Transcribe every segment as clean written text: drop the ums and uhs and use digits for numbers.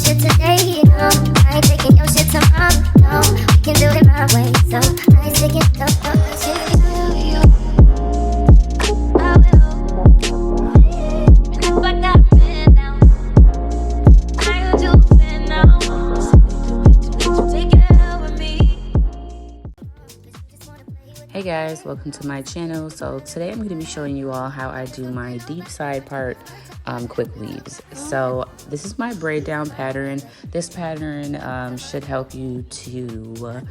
shit today, no. I ain't taking your shit tomorrow, no. We can do it my way, so I ain't taking your shit. Hey guys, welcome to my channel. So today I'm going to be showing you all how I do my deep side part quick weaves. So this is my braid down pattern. This pattern should help you to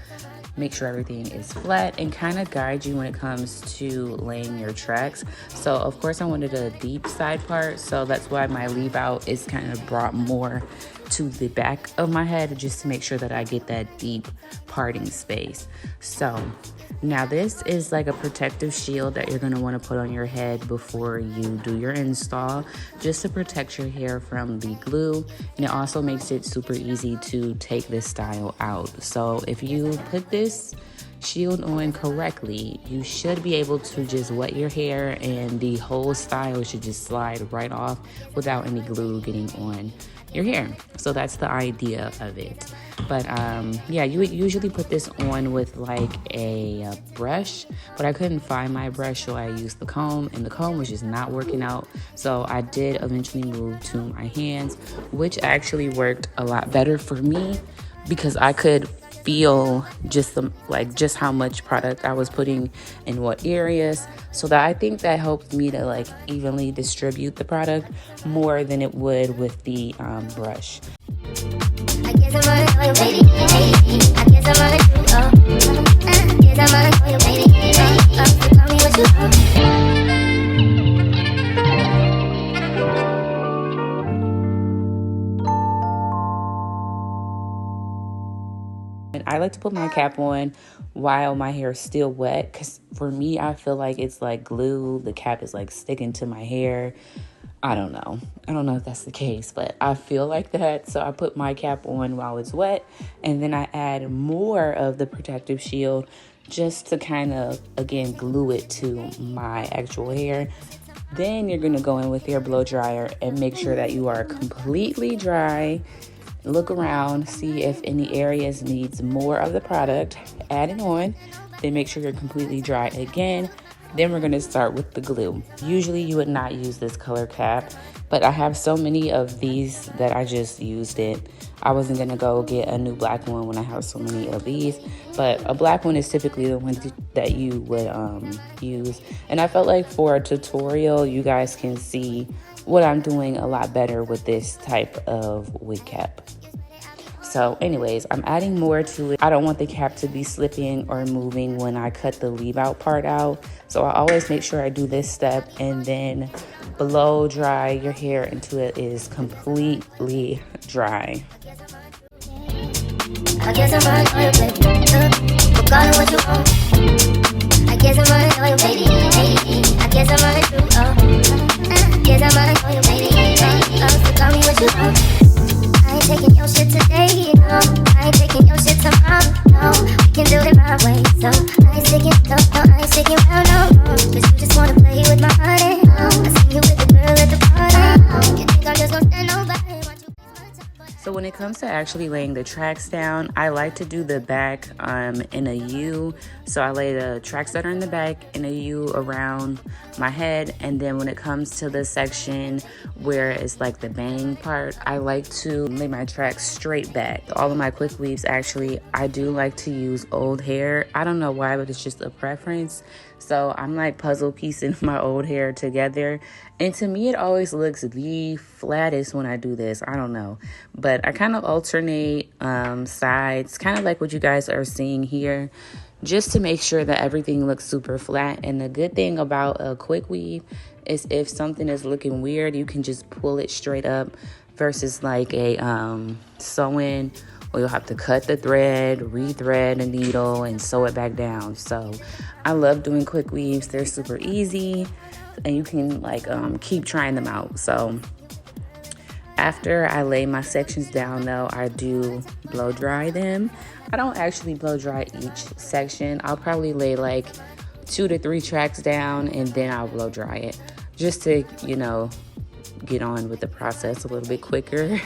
make sure everything is flat and kind of guide you when it comes to laying your tracks. So of course I wanted a deep side part, so that's why my leave out is kind of brought more to the back of my head, just to make sure that I get that deep parting space. So now this is like a protective shield that you're going to want to put on your head before you do your install, just to protect your hair from the glue, and it also makes it super easy to take this style out. So if you put this shield on correctly, you should be able to just wet your hair and the whole style should just slide right off without any glue getting on your hair. So that's the idea of it. But yeah, you would usually put this on with like a brush, but I couldn't find my brush, so I used the comb, and the comb was just not working out. So I did eventually move to my hands, which actually worked a lot better for me because I could feel just just how much product I was putting in what areas. So that I think that helped me to like evenly distribute the product more than it would with the brush. I guess I'm on your baby. I guess I'm on you. I guess I'm on your baby. So tell me what you And I like to put my cap on while my hair is still wet, because for me, I feel like it's like glue. The cap is like sticking to my hair. I don't know if that's the case, but I feel like that. So I put my cap on while it's wet, and then I add more of the protective shield just to kind of, again, glue it to my actual hair. Then you're going to go in with your blow dryer and make sure that you are completely dry. Look around, see if any areas needs more of the product, add it on, then make sure you're completely dry again. Then we're going to start with the glue. Usually you would not use this color cap, but I have so many of these that I just used it. I wasn't going to go get a new black one when I have so many of these, but a black one is typically the one that you would use. And I felt like for a tutorial, you guys can see what I'm doing a lot better with this type of wig cap. So anyways, I'm adding more to it. I don't want the cap to be slipping or moving when I cut the leave out part out. So I always make sure I do this step and then blow dry your hair until it is completely dry. I guess I'm on your baby. Regardless what you want. I guess I'm on your baby. I guess I'm on you. I guess I'm on your baby. So tell me what you want. I ain't taking your shit today, no. I ain't taking your shit tomorrow, no. We can do it my way, so I ain't sticking, no, I ain't sticking around, no. Cause you just wanna play with my body, no. I see you with the girl at the party, you think I'm just gonna stand nobody. So when it comes to actually laying the tracks down, I like to do the back in a U. So I lay the tracks that are in the back in a U around my head. And then when it comes to the section where it's like the bang part, I like to lay my tracks straight back. All of my quick weaves, actually, I do like to use old hair. I don't know why, but it's just a preference. So I'm like puzzle piecing my old hair together. And to me, it always looks the flattest when I do this. I don't know. But I kind of alternate sides, kind of like what you guys are seeing here, just to make sure that everything looks super flat. And the good thing about a quick weave is if something is looking weird, you can just pull it straight up versus like a sew-in, or you'll have to cut the thread, rethread the needle, and sew it back down. So I love doing quick weaves. They're super easy, and you can like keep trying them out. So after I lay my sections down, though, I do blow dry them. I don't actually blow dry each section. I'll probably lay like 2 to 3 tracks down, and then I'll blow dry it, just to, you know, get on with the process a little bit quicker.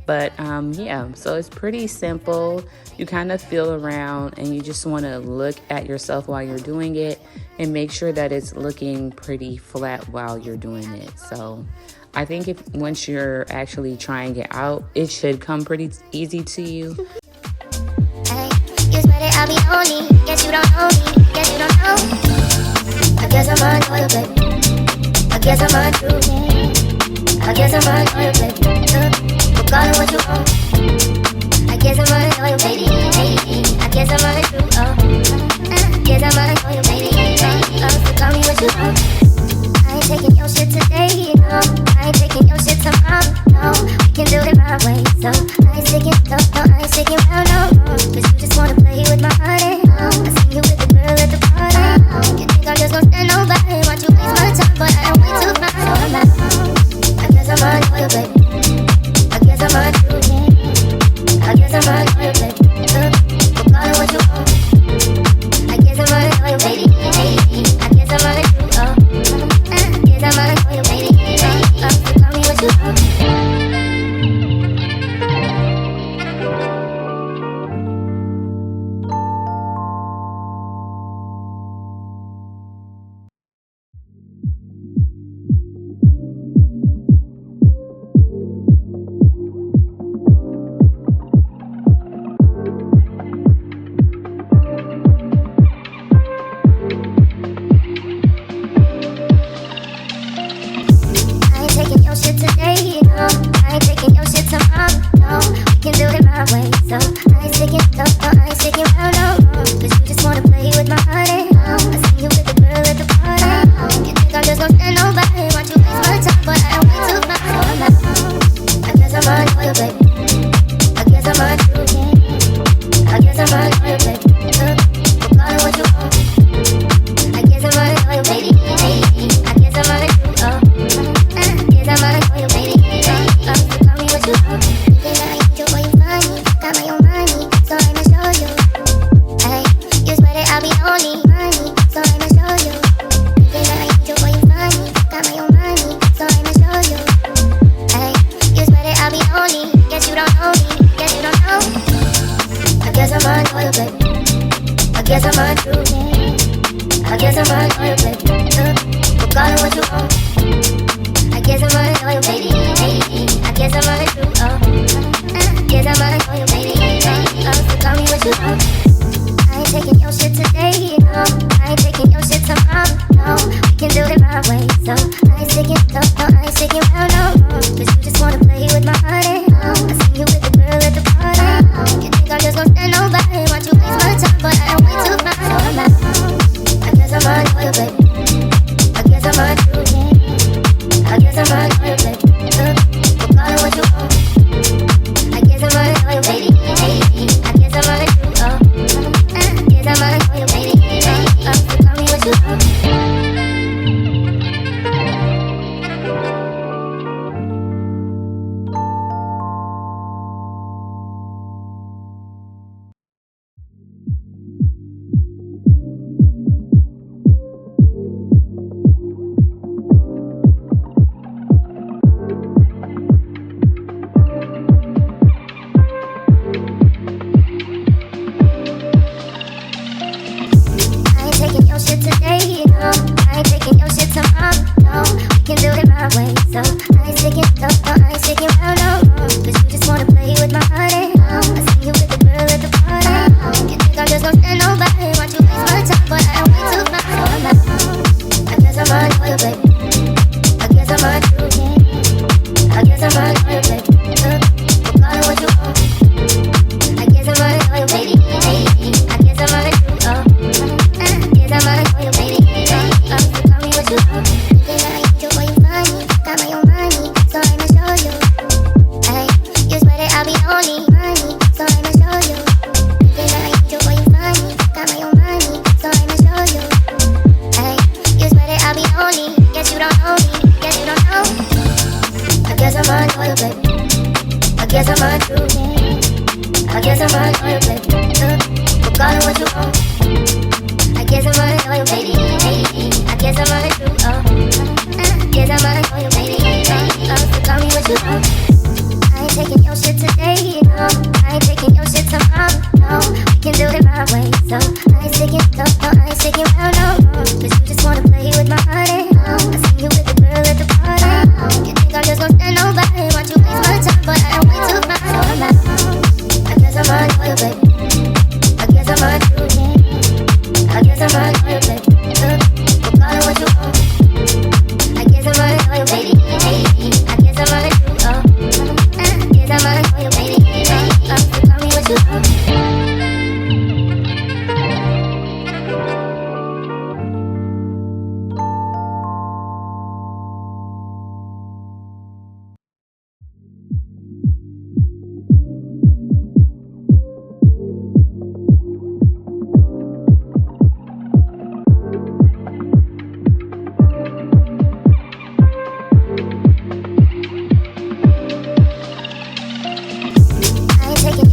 But yeah, so it's pretty simple. You kind of feel around and you just want to look at yourself while you're doing it and make sure that it's looking pretty flat while you're doing it. So I think if once you're actually trying it out, it should come pretty easy to you. Hey, you swear that I'll be lonely. Guess you don't know me. Guess you don't know. I guess I'm unloyal, baby. I guess I'm untrue. I guess I'm unloyal, baby. Call it what you want. I guess I'm unloyal, baby. I guess I'm untrue. I guess I'm unloyal, baby. So call me what you want. I ain't taking your shit today, no. I ain't taking your shit tomorrow, no. We can do it my way, so I ain't sticking, no, I ain't sticking around, no. Cause you just wanna play with my heart, no. I seen you with the girl at the party, you think I'm just gonna stand nobody, want you waste my time, but I am way too fine, so I'm out. I guess I'm unloyal, baby. I guess I'm untrue. I guess I'm unloyal, baby. Call it what you want. I guess I'm unloyal, baby. I guess I'm untrue. I'm unloyal, baby. So call me what you want. I guess I'm untrue. I guess I'm unloyal, baby.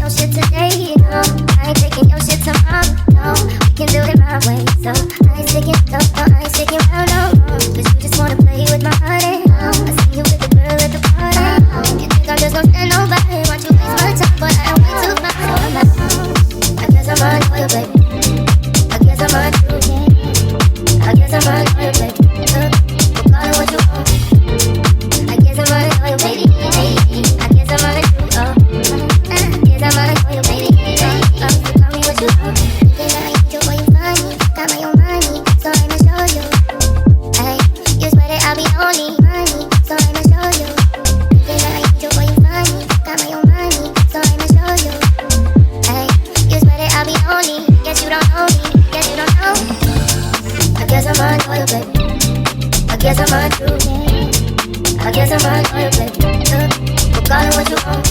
your shit today, no. I ain't taking your shit tomorrow, no. We can do it my way, so I ain't sticking, no, I ain't sticking around no more. Cause you just wanna play with my heart, I see you with the girl at the party. You think I'm just gonna stand nobody? Watch you waste my time, but I don't wait too much. So I'm like, I guess I'm on for you, baby. I guess I'm on you. I guess I'm on for you, baby. We'll call it what you want. I guess I'm on for you, baby. I guess I'm on you. I guess I'm on for you, baby. So call me what you want. Think I ain't you when you find me. Got my own money, so I'ma show you. Hey, you swear that I'll be only money, so I'ma show you. Think I ain't you when you find me. Got my own money, so I'ma show you. Hey, you swear that I'll be only. Guess you don't know me. Guess you don't know me. I guess I'm on for you, baby. I guess I'm on you. I guess I'm on for you, baby. We'll call it what you want.